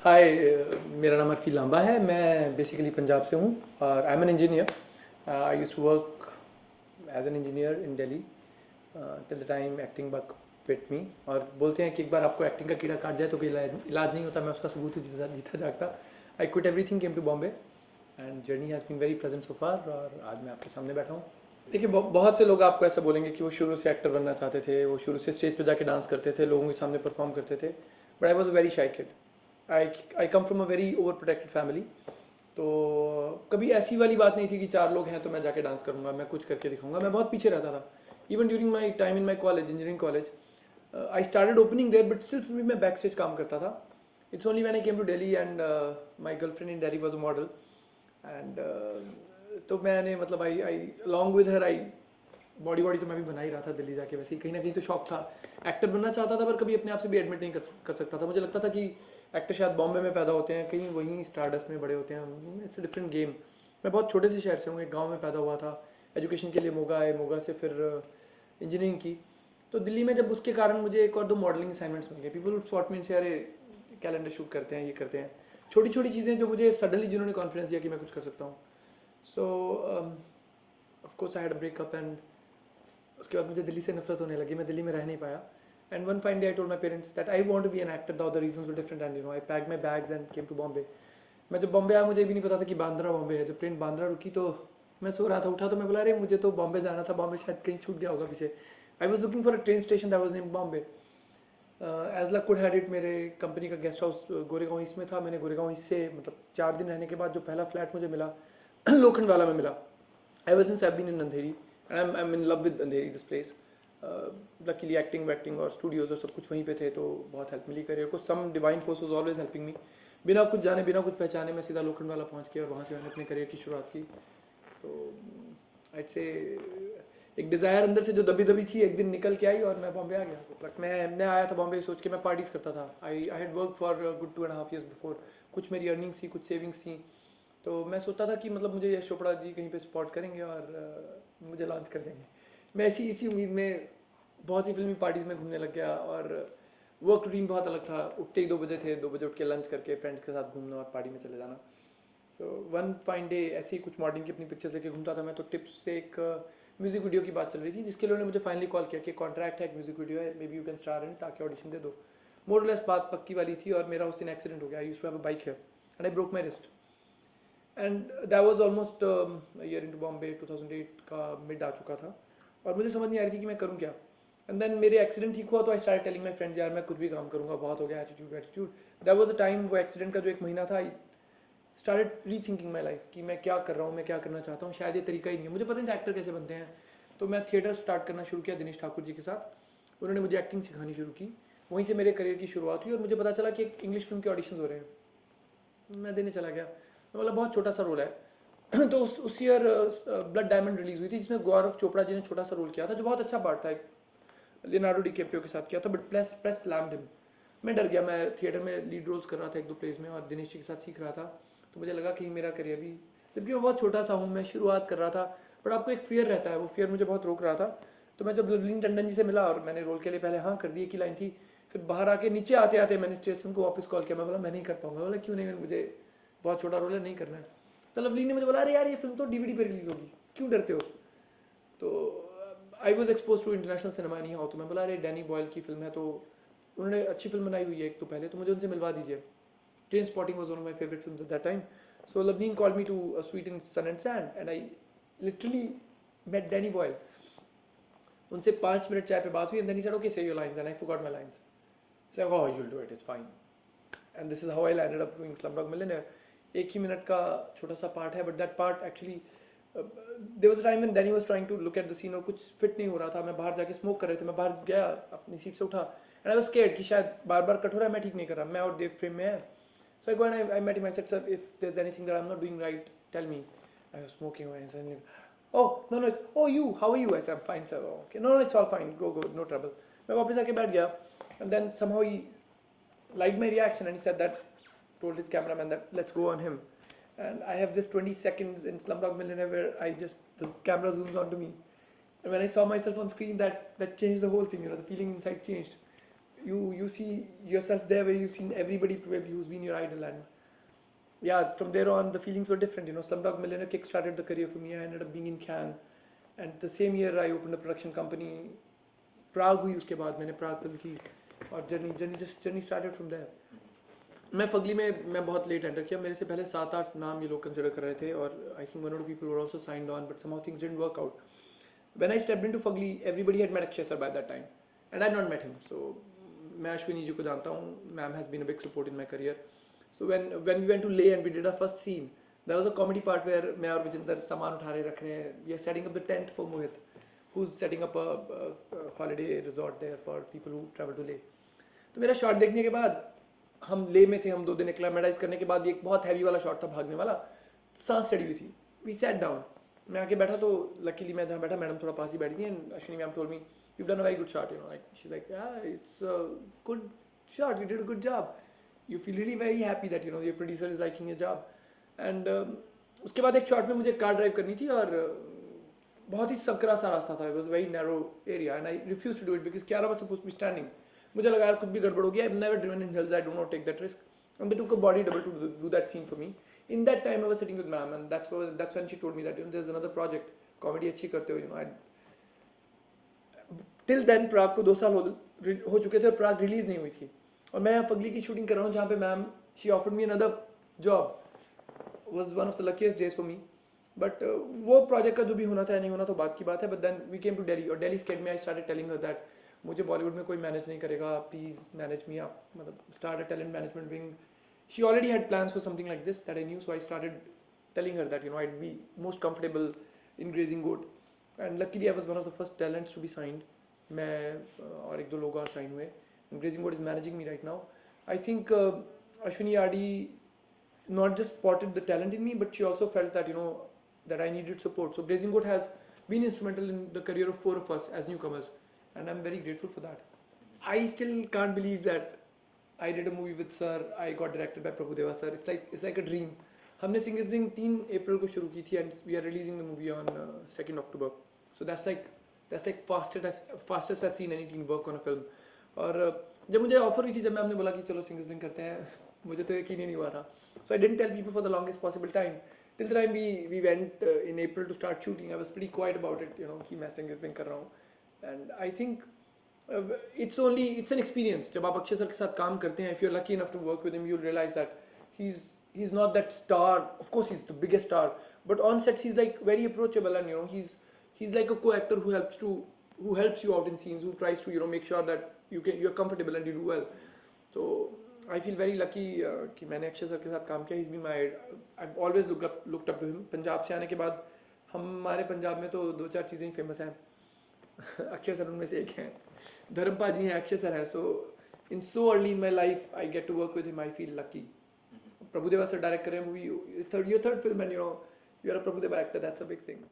हाय, मेरा नाम अर्फी लांबा है। मैं बेसिकली पंजाब से हूँ और I am an engineer. I used to work as an engineer in Delhi till the time acting bug fit me. और बोलते हैं कि एक बार आपको एक्टिंग का कीड़ा काट जाए तो कोई इलाज नहीं होता। मैं उसका सबूत ही जीता जागता। I quit everything, came to Bombay and journey has been very present so far. और आज मैं आपके सामने बैठा हूँ। देखिए, बहुत से लोग आपको ऐसा बोलेंगे कि वो शुरू से एक्टर बनना चाहते थे, वो शुरू से स्टेज पर जाके डांस करते थे, लोगों के सामने परफॉर्म करते थे। But I was a very shy kid. I come from a very over protected family. तो कभी ऐसी वाली बात नहीं थी कि चार लोग हैं तो मैं जाके डांस करूँगा, मैं कुछ करके दिखाऊंगा। मैं बहुत पीछे रहता था। Even during my time in my college, engineering college, I started opening there, but still फिर भी मैं बैक स्टेज काम करता था। It's only when I came to Delhi and my girlfriend in Delhi was a model and तो मैंने मतलब I I along with her I body तो मैं भी बना ही रहा था दिल्ली जाके। वैसे ही कहीं ना कहीं तो शौक था, एक्टर बनना चाहता था, पर कभी अपने आप से भी एडमिट नहीं कर सकता था। मुझे लगता था कि एक्टर शायद बॉम्बे में पैदा होते हैं, कहीं वहीं स्टारडस्ट में बड़े होते हैं। It's a different game. मैं बहुत छोटे से शहर से हूँ, एक गांव में पैदा हुआ था। एजुकेशन के लिए मोगा आए, मोगा से फिर इंजीनियरिंग की। तो दिल्ली में जब उसके कारण मुझे एक और दो मॉडलिंग असाइनमेंट्स मिल गए। पीपल स्पॉट मीन से अरे कैलेंडर शूट करते हैं, ये करते हैं, छोटी छोटी चीज़ें जो मुझे सडनली जिन्होंने कॉन्फिडेंस दिया कि मैं कुछ कर सकता हूँ। सो of course I had breakup and उसके बाद मुझे दिल्ली से नफरत होने लगी। मैं दिल्ली में रह नहीं पाया। And one fine day I told my parents that I want to be an actor, the reasons were different and I packed my bags and came to Bombay. मैं जब बॉम्बे आया, मुझे भी नहीं पता था कि बांद्रा बॉम्बे है। जब ट्रेन बांद्रा रुकी तो मैं सो रहा था, उठा तो मैं बोला अरे मुझे तो बॉम्बे जाना था, बॉम्बे शायद कहीं छूट गया होगा पीछे। I was looking for a train station that was named Bombay. As luck could had it, मेरे कंपनी का गेस्ट हाउस गोरेगांव ईस्ट में था। मैंने गोरेगांव ईस्ट से मतलब 4 दिन रहने के बाद जो पहला फ्लैट मुझे मिला लोखंड वाला में मिला। I was in I been in Andheri and I am in love with Andheri this place. Luckily acting वैक्टिंग और स्टूडियोज और सब कुछ वहीं पे थे, तो बहुत हेल्प मिली करियर को। Some divine force was always helping me. बिना कुछ जाने, बिना कुछ पहचाने मैं सीधा लोखंड वाला पहुंच गया और वहाँ से मैंने अपने करियर की शुरुआत की। तो आइट से एक डिज़ायर अंदर से जो दबी दबी थी एक दिन निकल के आई और मैं बॉम्बे आ गया। बट मैं आया था बॉम्बे सोच के मैं पार्टीज करता था। I had work for good 2.5 years before. कुछ मेरी अर्निंग्स थी, कुछ सेविंग्स थी। तो मैं सोचता था कि मतलब मुझे यश चोपड़ा जी कहीं पे स्पॉट करेंगे और मुझे लॉन्च कर देंगे। मैं इसी उम्मीद में बहुत सी फिल्मी पार्टीज़ में घूमने लग गया। और वर्क रूटीन बहुत अलग था। उठते ही 2 बजे थे, 2 बजे उठ के लंच करके फ्रेंड्स के साथ घूमना और पार्टी में चले जाना। सो वन फाइन डे ऐसे ही कुछ मॉडलिंग की अपनी पिक्चर्स लेके घूमता था मैं। तो टिप्स से एक म्यूजिक वीडियो की बात चल रही थी, जिसके लिए उन्होंने मुझे फाइनली कॉल किया कि कॉन्ट्रैक्ट है, एक म्यूजिक वीडियो है, may be you can star in, ताकि ऑडिशन दे दो। मोर लेस बात पक्की वाली थी और मेरा उस दिन एक्सीडेंट हो गया। I used to have a bike here and I broke my wrist and that was almost year in to Bombay. 2008 का मिड आ चुका था और मुझे समझ नहीं आ रही थी कि मैं करूँ क्या। एंड देन मेरे एक्सीडेंट ठीक हुआ तो I start telling my friends, यार मैं कुछ भी काम करूँगा, बहुत हो गया attitude. That was a time, वो एक्सीडेंट का जो 1 महीना था, आई स्टार्टेड री थिंकिंग माई लाइफ कि मैं क्या कर रहा हूँ, मैं क्या करना चाहता हूँ। शायद ये तरीका ही नहीं है। मुझे पता नहीं था एक्टर कैसे बनते हैं। तो मैं थिएटर स्टार्ट करना शुरू किया दिनेश ठाकुर जी के साथ। उन्होंने मुझे एक्टिंग सिखानी शुरू की। वहीं से मेरे करियर की शुरुआत हुई और मुझे पता चला कि एक इंग्लिश फिल्म के ऑडिशन हो रहे हैं। मैं देने चला गया। मैं बोला बहुत छोटा सा रोल है तो उस ईयर ब्लड डायमंड रिलीज हुई थी, जिसमें गौरव चोपड़ा जी ने छोटा सा रोल किया था, जो बहुत अच्छा पार्ट था। लियोनार्डो डिकैप्रियो के साथ किया था, बट प्रेस लैम्ड हिम। मैं डर गया। मैं थिएटर में लीड रोल्स कर रहा था 1-2 प्लेस में और दिनेश जी के साथ सीख रहा था। तो मुझे लगा कि मेरा करियर भी, जबकि मैं बहुत छोटा सा हूँ, मैं शुरुआत कर रहा था। बट आपको एक फियर रहता है, वो फियर मुझे बहुत रोक रहा था। तो मैं जब लवलीन टंडन जी से मिला और मैंने रोल के लिए पहले हाँ कर दी, एक ही लाइन थी। फिर बाहर आके नीचे आते आते मैंने स्टेशन को वापस कॉल किया। मैं बोला मैं नहीं कर पाऊंगा। बोला क्यों नहीं, मुझे बहुत छोटा रोल है, नहीं करना है। तो लवलीन ने मुझे बोला अरे यार ये फिल्म तो डीवीडी पे रिलीज होगी, क्यों डरते हो। तो I was expose to international cinema नहीं हाउ। तो मैं बोला अरे डैनी बॉयल की फिल्म है, तो उन्होंने अच्छी फिल्म बनाई हुई है एक तो पहले, तो मुझे उनसे मिलवा दीजिए। Train spotting was one of my favourite film at that time. So Lovleen called me to a suite in sun and sand and I literally met Danny Boyle. उनसे 5 मिनट चाय पे बात हुई and then he said okay say your lines and I forgot my lines. So oh you will do it, it's fine. And this is how I landed up doing Slumdog millionaire. 1 ही minute का छोटा सा part है, but that part actually there was a time when Danny was trying to look at the scene और कुछ fit नहीं हो रहा था। मैं बाहर जाके स्मोक कर रहे थे, मैं बाहर गया, अपनी सीट से उठा एंड आई वाज स्केयर्ड कि शायद बार बार कट हो रहा है, मैं ठीक नहीं कर रहा, मैं और देव फ्रेम में है। So I go and I met him, I said sir if there is anything that I am not doing right tell me. I was smoking away and suddenly, oh no it's, oh you how are you, I said I'm fine sir, oh, okay no it's all fine, go no trouble। मैं वापस आके बैठ गया and then somehow he liked my reaction and he said that, told his cameraman that let's go on him। And I have just 20 seconds in Slumdog Millionaire where I just, the camera zooms onto me, and when I saw myself on screen, that changed the whole thing, the feeling inside changed. you see yourself there where you've seen everybody probably who's been your idol, and yeah, from there on the feelings were different. Slumdog Millionaire kick-started the career for me. I ended up being in Cannes, and the same year I opened a production company. Prague हुई उसके बाद मैंने Prague film की, और journey started from there. मैं Fugly में मैं बहुत लेट एंटर किया. मेरे से पहले 7-8 नाम ये लोग कंसिडर कर रहे थे, और I think 1 or 2 people were also signed on, but somehow things didn't work out. When I stepped into Fugly, everybody had met Akshay sir by that time, and I had not met him. So मैं अश्विनी जी को जानता हूँ. Ma'am has been a big support in my career. So when we went to Leh and we did our first scene, there was a comedy part where मैं और विजेंदर सामान उठा रहे रख रहे हैं. We are setting up the tent for Mohit, who's setting up a holiday resort there for people who travel to Leh. तो मेरा शॉट देखने के बाद, हम ले में थे, हम 2 दिन एक्लेमेटाइज करने के बाद एक बहुत हैवी वाला शॉट था भागने वाला, सांस चढ़ी हुई थी. We sat down. मैं आके बैठा तो लकीली मैं जहाँ बैठा मैडम थोड़ा पास ही बैठी थी, and Ashwini ma'am told me you've done a very good shot, like she's like, yeah, it's a good shot, you did a good job, you feel really very happy that your producer is liking your job. And उसके बाद एक shot में मुझे car drive करनी थी, और बहुत ही सकरा सा रास्ता था. it was a very narrow area and I refused to do it because Kiara was supposed to be standing. मुझे लगा यार कुछ भी गड़बड़ हो गया. I've never driven in hills, I do not take that risk, and they took a body double to do that scene for me. In that time I was sitting with ma'am, and that's when she told me that there's another project, comedy अच्छी करते हो. Till then प्राग को 2 साल हो चुके थे और प्राग release नहीं हुई थी, और मैं यहाँ फगली की शूटिंग कर रहा हूँ जहाँ पे ma'am she offered me another job. Was one of the luckiest days for me. But वो प्रोजेक्ट का जो भी होना था या नहीं होना तो बात की बात है. But then we came to Delhi, और दिल्ली स्केड में I started telling her that मुझे बॉलीवुड में कोई मैनेज नहीं करेगा, प्लीज मैनेज मी. आप मतलब start a talent management wing. She already had plans for something like this that I knew, so I started telling her that I'd be most comfortable in Grazing Goat, and luckily I was one of the first talents to be signed. मैं और 1-2 लोग और sign हुए. Grazing Goat is managing me right now. I think Ashwini Adi not just spotted the talent in me, but she also felt that that I needed support. So Grazing Goat has been instrumental in the career of 4 of us as newcomers, and I'm very grateful for that. I still can't believe that I did a movie with sir. I got directed by Prabhudeva sir. It's like a dream. हमने Sing is Bling 3 अप्रैल को शुरू की थी, and we are releasing the movie on 2nd October. So that's like fastest I've seen any team work on a film. और जब मुझे offer हुई थी, जब मैम ने बोला कि चलो Sing is Bling करते हैं, मुझे तो यकीन ही नहीं हुआ था. So I didn't tell people for the longest possible time. Till the time we went in April to start shooting, I was pretty quiet about it, कि मैं Sing is Bling कर रहा हूँ. And I think it's an experience. जब आप Akshay sir के साथ काम करते हैं, if you're lucky enough to work with him, you'll realize that he's not that star. Of course he's the biggest star, but on sets he's like very approachable, and he's like a co-actor who helps you out in scenes, who tries to make sure that you're comfortable and you do well. So I feel very lucky कि मैंने Akshay sir के साथ काम किया. He's been I've always looked up to him. Punjab से आने के बाद हमारे पंजाब में तो 2-4 चीज़ें ही फेमस हैं. अक्षय सर उनमें से एक हैं, धर्मपा जी हैं, अक्षय सर हैं. So in so early in my life I get to work with him. I feel lucky. Prabhudeva sir direct कर रहे हैं movie, your third film, and you're a Prabhudeva actor. That's a big thing.